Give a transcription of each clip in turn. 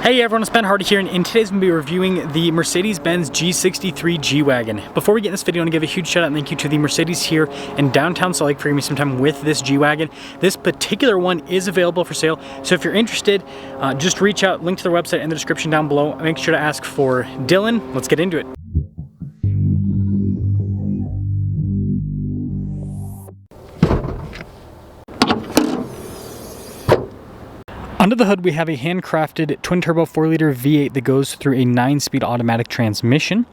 Hey everyone, it's Ben Hardy here, and in today's we'll be reviewing the Mercedes G63 G-Wagon. Before we get in this video, I want to give a huge shout out and thank you to the Mercedes here in downtown Salt Lake for giving me some time with this G-Wagon. This particular one is available for sale, so if you're interested, just reach out, link to their website in the description down below. Make sure to ask for Dylan. Let's get into it. Under the hood, we have a handcrafted twin-turbo 4-liter V8 that goes through a 9-speed automatic transmission.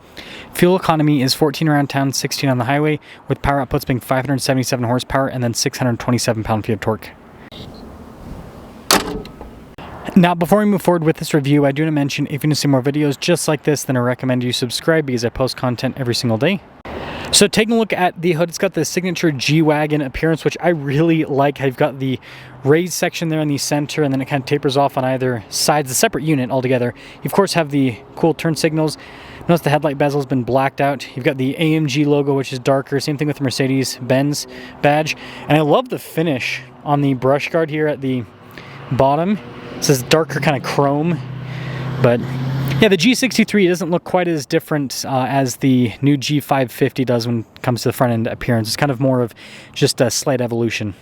Fuel economy is 14 around town, 16 on the highway, with power outputs being 577 horsepower and then 627 pound-feet of torque. Now, before we move forward with this review, I do want to mention if you want to see more videos just like this, then I recommend you subscribe because I post content every single day. So taking a look at the hood, it's got the signature G-Wagon appearance, which I really like. You've got the raised section there in the center, and then it kind of tapers off on either side. It's a separate unit altogether. You, of course, have the cool turn signals. Notice the headlight bezel has been blacked out. You've got the AMG logo, which is darker. Same thing with the Mercedes-Benz badge. And I love the finish on the brush guard here at the bottom. It says darker kind of chrome, but yeah, the G63 doesn't look quite as different as the new G550 does when it comes to the front end appearance. It's kind of more of just a slight evolution.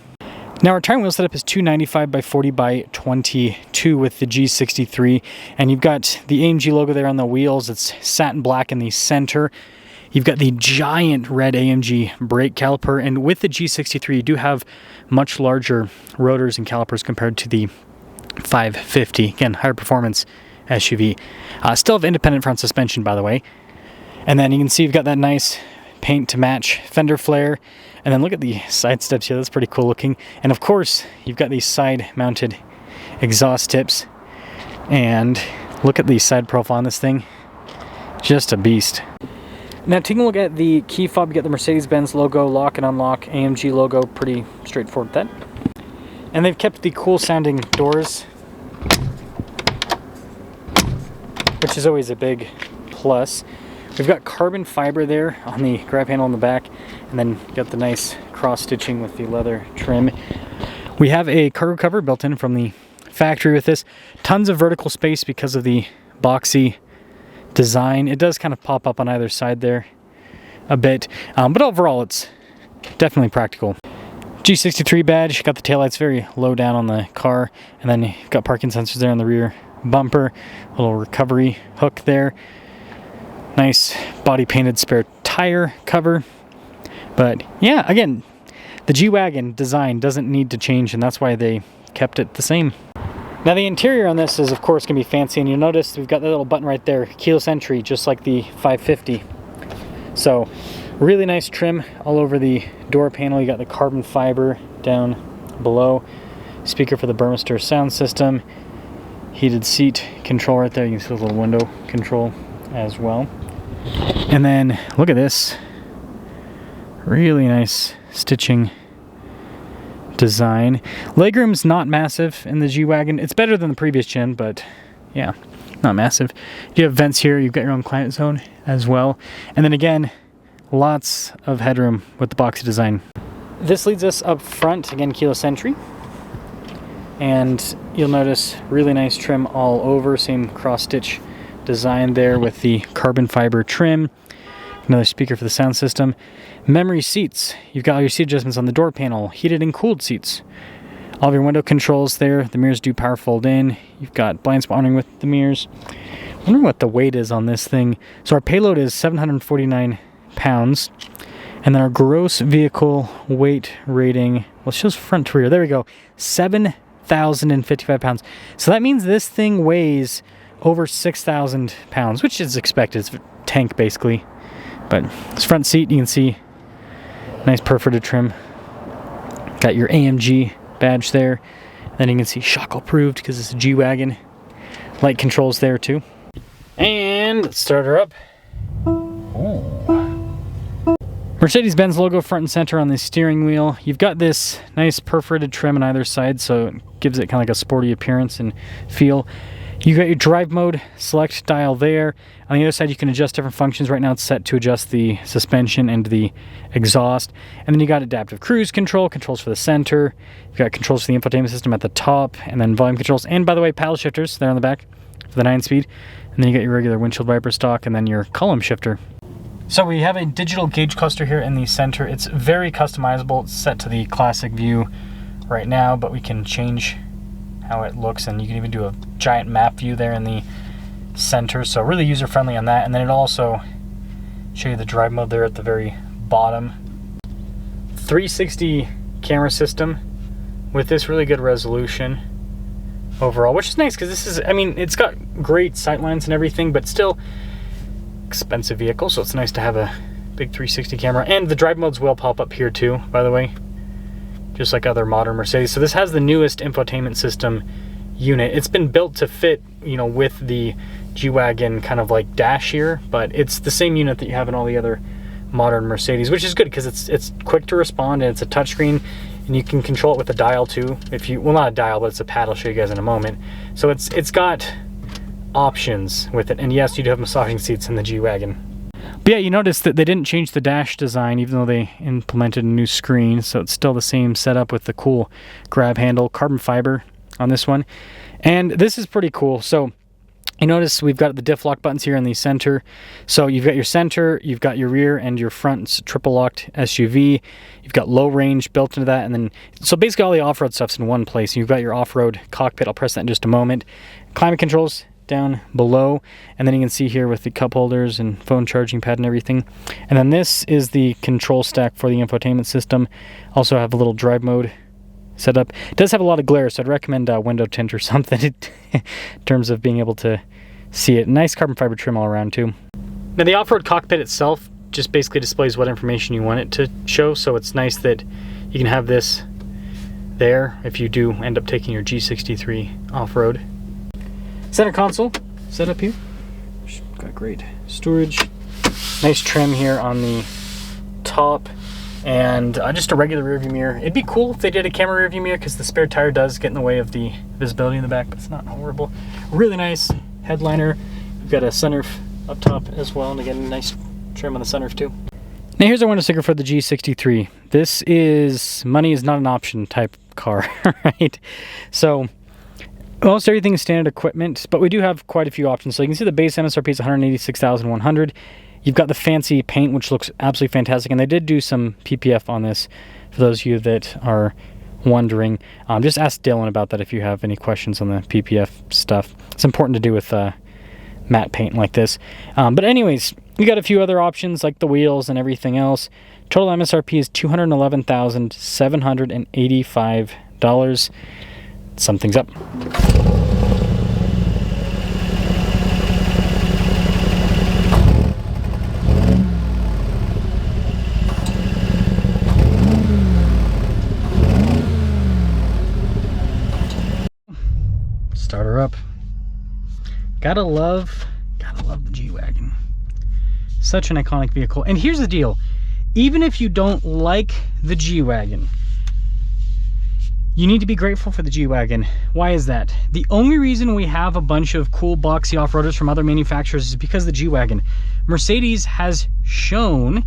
Now our tire wheel setup is 295 by 40 by 22 with the G63, and you've got the AMG logo there on the wheels. It's satin black in the center. You've got the giant red AMG brake caliper, and with the G63 you do have much larger rotors and calipers compared to the 550. Again, higher performance SUV. Still have independent front suspension, by the way. And then you can see you've got that nice paint to match fender flare. And then look at the side steps here. That's pretty cool looking. And of course, you've got these side mounted exhaust tips. And look at the side profile on this thing. Just a beast. Now taking a look at the key fob, you get the Mercedes-Benz logo, lock and unlock, AMG logo, pretty straightforward with that. And they've kept the cool sounding doors, which is always a big plus. We've got carbon fiber there on the grab handle on the back, and then got the nice cross stitching with the leather trim. We have a cargo cover built in from the factory with this. Tons of vertical space because of the boxy design. It does kind of pop up on either side there a bit, but overall it's definitely practical. G63 badge, got the taillights very low down on the car, and then you've got parking sensors there on the rear bumper, little recovery hook there, nice body painted spare tire cover. But yeah, again, the G-Wagon design doesn't need to change, and that's why they kept it the same. Now the interior on this is of course gonna be fancy, and you'll notice we've got that little button right there, keyless entry, just like the 550. So really nice trim all over the door panel. You got the carbon fiber down below, speaker for the Burmester sound system, heated seat control right there. You can see the little window control as well. And then look at this, really nice stitching design. Legroom's not massive in the G-Wagon. It's better than the previous gen, but yeah, not massive. You have vents here. You've got your own climate zone as well. And then again, lots of headroom with the boxy design. This leads us up front, again keyless entry. And you'll notice really nice trim all over, same cross stitch design there with the carbon fiber trim. Another speaker for the sound system. Memory seats. You've got all your seat adjustments on the door panel, heated and cooled seats. All of your window controls there. The mirrors do power fold in. You've got blind spot monitoring with the mirrors. I wonder what the weight is on this thing. So our payload is 749 pounds. And then our gross vehicle weight rating, well, it shows front to rear. There we go. 7,055 pounds. So that means this thing weighs over 6,000 pounds, which is expected. It's a tank basically. But this front seat, you can see nice perforated trim. Got your AMG badge there. Then you can see shock approved because it's a G-Wagon. Light controls there too. And let's start her up. Oh. Mercedes-Benz logo front and center on the steering wheel. You've got this nice perforated trim on either side, so it gives it kind of like a sporty appearance and feel. You got your drive mode select dial there. On the other side, you can adjust different functions. Right now, it's set to adjust the suspension and the exhaust. And then you got adaptive cruise control, controls for the center. You've got controls for the infotainment system at the top, and then volume controls. And by the way, paddle shifters there on the back for the 9-speed. And then you got your regular windshield wiper stock and then your column shifter. So we have a digital gauge cluster here in the center. It's very customizable. It's set to the classic view right now, but we can change how it looks, and you can even do a giant map view there in the center. So really user friendly on that. And then it also show you the drive mode there at the very bottom. 360 camera system with this really good resolution overall, which is nice because this is, I mean, it's got great sight lines and everything, but still expensive vehicle, so it's nice to have a big 360 camera. And the drive modes will pop up here too, by the way, just like other modern Mercedes. So this has the newest infotainment system unit. It's been built to fit, you know, with the G-Wagon kind of like dash here, but it's the same unit that you have in all the other modern Mercedes, which is good because it's quick to respond, and it's a touchscreen, and you can control it with a dial too. If you, well, not a dial, but it's a pad. I'll show you guys in a moment. So it's got options with it, and yes, you do have massaging seats in the G-Wagon. But yeah, you notice that they didn't change the dash design, even though they implemented a new screen, so it's still the same setup with the cool grab handle, carbon fiber on this one. And this is pretty cool. So you notice we've got the diff lock buttons here in the center. So you've got your center, you've got your rear and your front triple locked SUV. You've got low range built into that, and then so basically all the off-road stuff's in one place. You've got your off-road cockpit. I'll press that in just a moment. Climate controls down below, and then you can see here with the cup holders and phone charging pad and everything. And then this is the control stack for the infotainment system. Also have a little drive mode set up. It does have a lot of glare, so I'd recommend window tint or something in terms of being able to see it. Nice carbon fiber trim all around too. Now the off-road cockpit itself just basically displays what information you want it to show, so it's nice that you can have this there if you do end up taking your G63 off-road. Center console set up here. Got great storage. Nice trim here on the top. And just a regular rearview mirror. It'd be cool if they did a camera rearview mirror because the spare tire does get in the way of the visibility in the back, but it's not horrible. Really nice headliner. We've got a sunroof up top as well, and again, nice trim on the sunroof too. Now here's our window sticker for the G63. This is money is not an option type car, right? So most everything is standard equipment, but we do have quite a few options. So you can see the base MSRP is $186,100. You've got the fancy paint, which looks absolutely fantastic, and they did do some PPF on this for those of you that are wondering. Just ask Dylan about that if you have any questions on the PPF stuff. It's important to do with matte paint like this. But anyways, we got a few other options like the wheels and everything else. Total MSRP is $211,785. Sum things up. Start her up. Gotta love the G-Wagon. Such an iconic vehicle. And here's the deal. Even if you don't like the G-Wagon, you need to be grateful for the G-Wagon. Why is that? The only reason we have a bunch of cool boxy off-roaders from other manufacturers is because of the G-Wagon. Mercedes has shown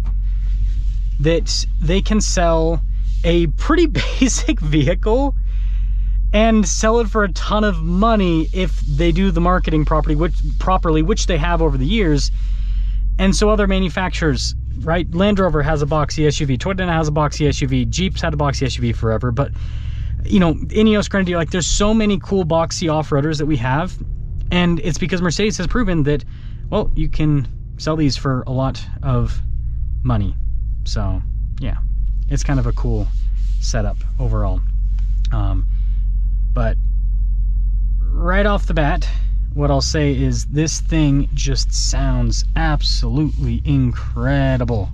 that they can sell a pretty basic vehicle and sell it for a ton of money if they do the marketing properly, which they have over the years. And so other manufacturers, right? Land Rover has a boxy SUV, Toyota has a boxy SUV, Jeep's had a boxy SUV forever, but you know, Ineos, Grenadier, like there's so many cool boxy off-roaders that we have, and it's because Mercedes has proven that, well, you can sell these for a lot of money. So yeah, it's kind of a cool setup overall. But right off the bat, what I'll say is this thing just sounds absolutely incredible.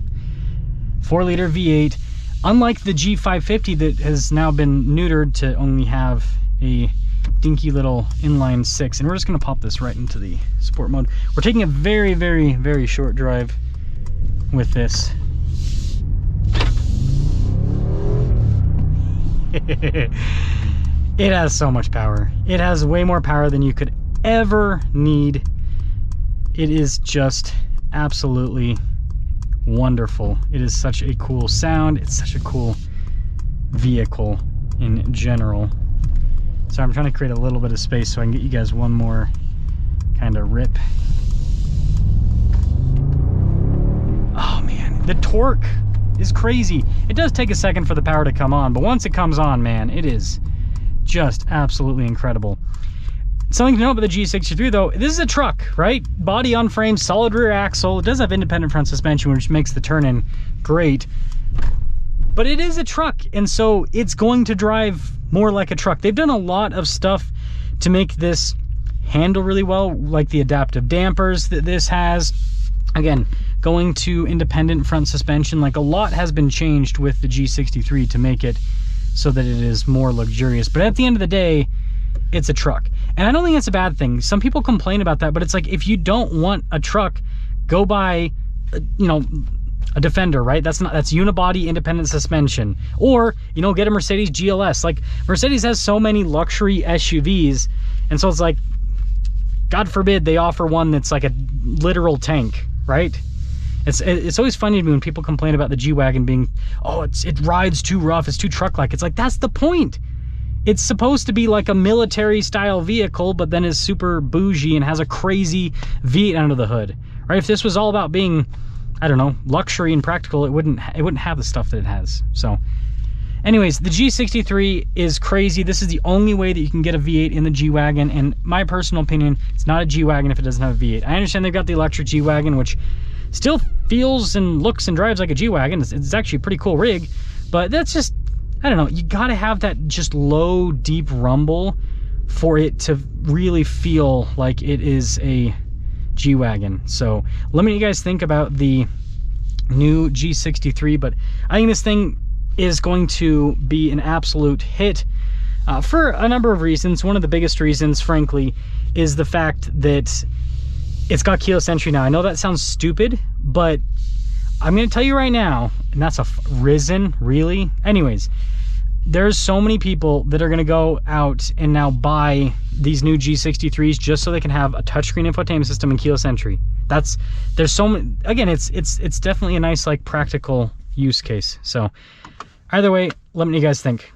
4-liter V8, unlike the G550 that has now been neutered to only have a dinky little inline 6. And we're just gonna pop this right into the sport mode. We're taking a very, very, very short drive with this. It has so much power. It has way more power than you could ever need. It is just absolutely wonderful. It is such a cool sound. It's such a cool vehicle in general. So I'm trying to create a little bit of space so I can get you guys one more kind of rip. Oh man, the torque is crazy. It does take a second for the power to come on, but once it comes on, man, it is just absolutely incredible. Something to know about the G63 though, this is a truck, right? Body on frame, solid rear axle. It does have independent front suspension, which makes the turn-in great. But it is a truck, and so it's going to drive more like a truck. They've done a lot of stuff to make this handle really well, like the adaptive dampers that this has. Again, going to independent front suspension, like a lot has been changed with the G63 to make it so that it is more luxurious. But at the end of the day, it's a truck. And I don't think it's a bad thing. Some people complain about that, but it's like, if you don't want a truck, go buy, you know, a Defender, right? That's unibody independent suspension. Or, you know, get a Mercedes GLS. Like, Mercedes has so many luxury SUVs, and so it's like, God forbid they offer one that's like a literal tank, right? It's always funny to me when people complain about the G-Wagon being, oh, it rides too rough, it's too truck-like. It's like, that's the point. It's supposed to be like a military style vehicle, but then is super bougie and has a crazy V8 under the hood, right? If this was all about being, I don't know, luxury and practical, it wouldn't have the stuff that it has. So anyways, the G63 is crazy. This is the only way that you can get a V8 in the G-Wagon, and my personal opinion, it's not a G-Wagon if it doesn't have a V8. I understand they've got the electric G-Wagon, which still feels and looks and drives like a G-Wagon. It's actually a pretty cool rig, but that's just, I don't know, you gotta have that just low, deep rumble for it to really feel like it is a G-Wagon. So let me know what you guys think about the new G63, but I think this thing is going to be an absolute hit for a number of reasons. One of the biggest reasons, frankly, is the fact that it's got keyless entry now. I know that sounds stupid, but I'm going to tell you right now, and that's a risen, really? Anyways, there's so many people that are going to go out and now buy these new G63s just so they can have a touchscreen infotainment system and keyless entry. There's so many, again, it's definitely a nice, like, practical use case. So either way, let me know what you guys think.